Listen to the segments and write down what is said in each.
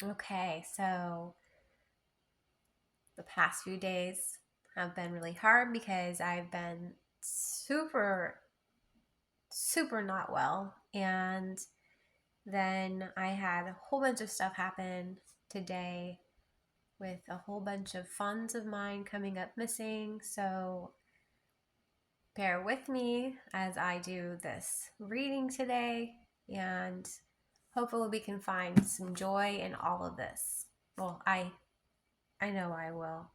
Okay, so the past few days have been really hard because I've been super not well. And then I had a whole bunch of stuff happen today with a whole bunch of funds of mine coming up missing. So bear with me as I do this reading today, and hopefully we can find some joy in all of this. Well, I know I will,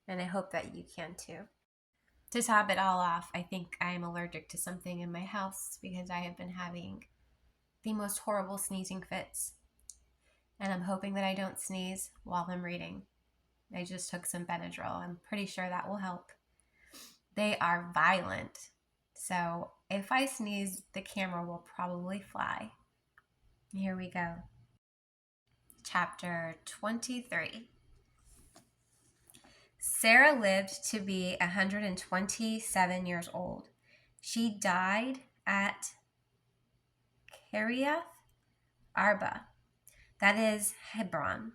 and I hope that you can too. To top it all off, I think I am allergic to something in my house because I have been having the most horrible sneezing fits, and I'm hoping that I don't sneeze while I'm reading. I just took some Benadryl. I'm pretty sure that will help. They are violent, so if I sneeze, the camera will probably fly. Here we go. Chapter 23. Sarah lived to be 127 years old. She died at Kiriath Arba, that is Hebron,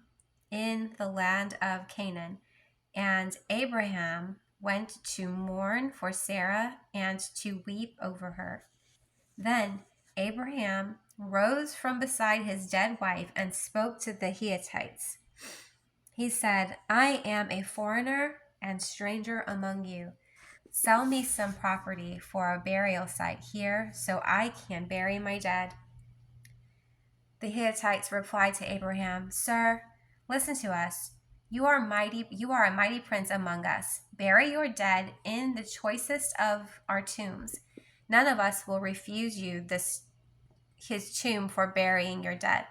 in the land of Canaan. And Abraham went to mourn for Sarah and to weep over her. Then Abraham rose from beside his dead wife and spoke to the Hittites. He said, I am a foreigner and stranger among you. Sell me some property for a burial site here so I can bury my dead. The Hittites replied to Abraham, Sir, listen to us. You are a mighty prince among us. Bury your dead in the choicest of our tombs. None of us will refuse you his tomb for burying your dead.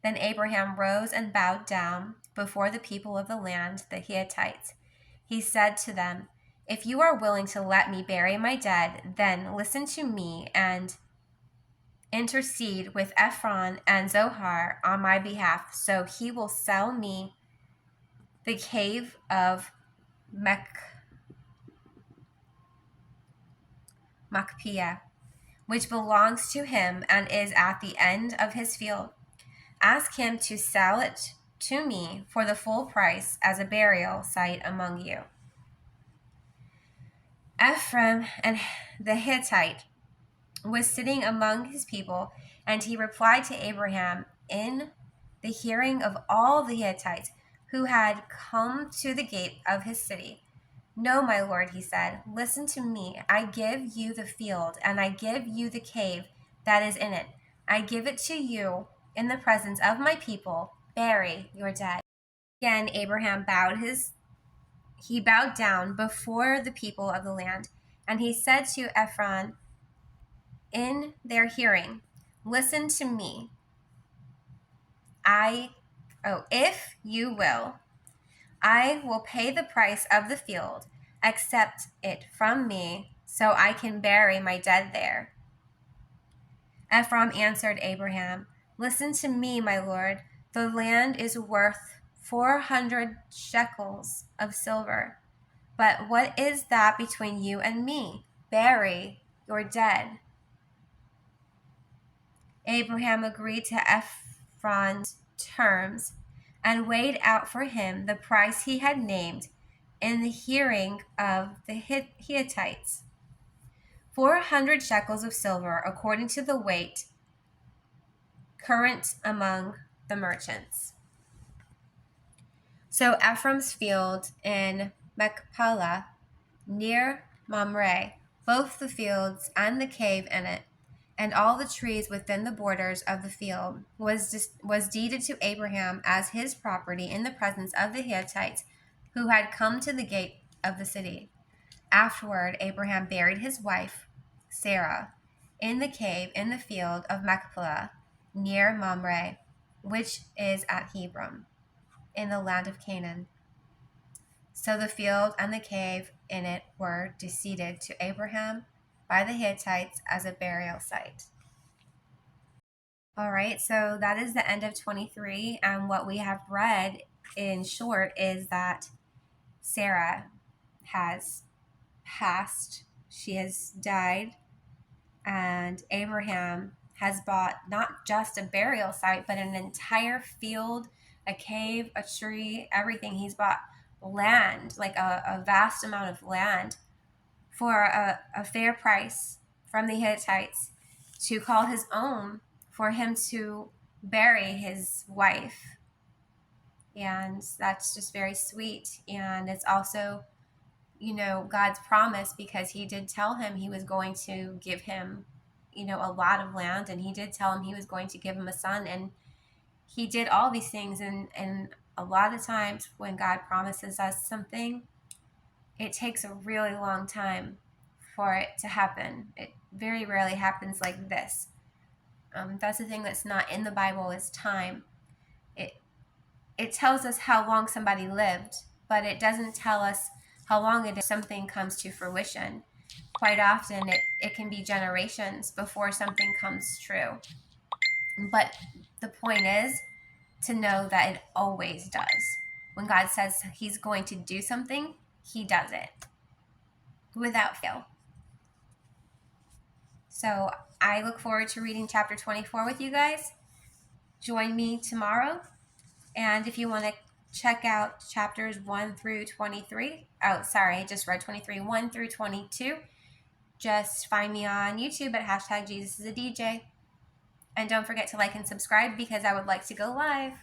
Then Abraham rose and bowed down before the people of the land, the Hittites. He said to them, If you are willing to let me bury my dead, then listen to me and intercede with Ephron and Zohar on my behalf, so he will sell me the cave of Macpeah, which belongs to him and is at the end of his field. Ask him to sell it to me for the full price as a burial site among you. Ephraim and the Hittite was sitting among his people, and he replied to Abraham in the hearing of all the Hittites who had come to the gate of his city. No, my lord, he said, listen to me. I give you the field, and I give you the cave that is in it. I give it to you in the presence of my people. Bury your dead. Again, Abraham bowed down before the people of the land, and he said to Ephron in their hearing, listen to me. If you will, I will pay the price of the field. Accept it from me so I can bury my dead there. Ephraim answered Abraham, listen to me, my lord. The land is worth 400 shekels of silver. But what is that between you and me? Bury your dead. Abraham agreed to Ephron's terms and weighed out for him the price he had named in the hearing of the Hittites. 400 shekels of silver, according to the weight current among the merchants. So Ephraim's field in Machpelah, near Mamre, both the fields and the cave in it, and all the trees within the borders of the field, was deeded to Abraham as his property in the presence of the Hittites who had come to the gate of the city. Afterward, Abraham buried his wife, Sarah, in the cave in the field of Machpelah, near Mamre, which is at Hebron, in the land of Canaan. So the field and the cave in it were deeded to Abraham by the Hittites as a burial site. All right, so that is the end of 23. And what we have read in short is that Sarah has passed, she has died, and Abraham has bought not just a burial site, but an entire field, a cave, a tree, everything. He's bought land, like a vast amount of land for a fair price from the Hittites to call his own, for him to bury his wife. And that's just very sweet. And it's also, God's promise, because he did tell him he was going to give him, a lot of land, and he did tell him he was going to give him a son, and he did all these things. And a lot of times when God promises us something, it takes a really long time for it to happen. It very rarely happens like this. That's the thing that's not in the Bible, is time. It tells us how long somebody lived, but it doesn't tell us how long it is something comes to fruition. Quite often it can be generations before something comes true. But the point is to know that it always does. When God says he's going to do something, he does it without fail. So I look forward to reading chapter 24 with you guys. Join me tomorrow. And if you want to check out chapters 1 through 23, oh, sorry, I just read 23, 1 through 22, just find me on YouTube at #JesusIsADJ. And don't forget to like and subscribe, because I would like to go live.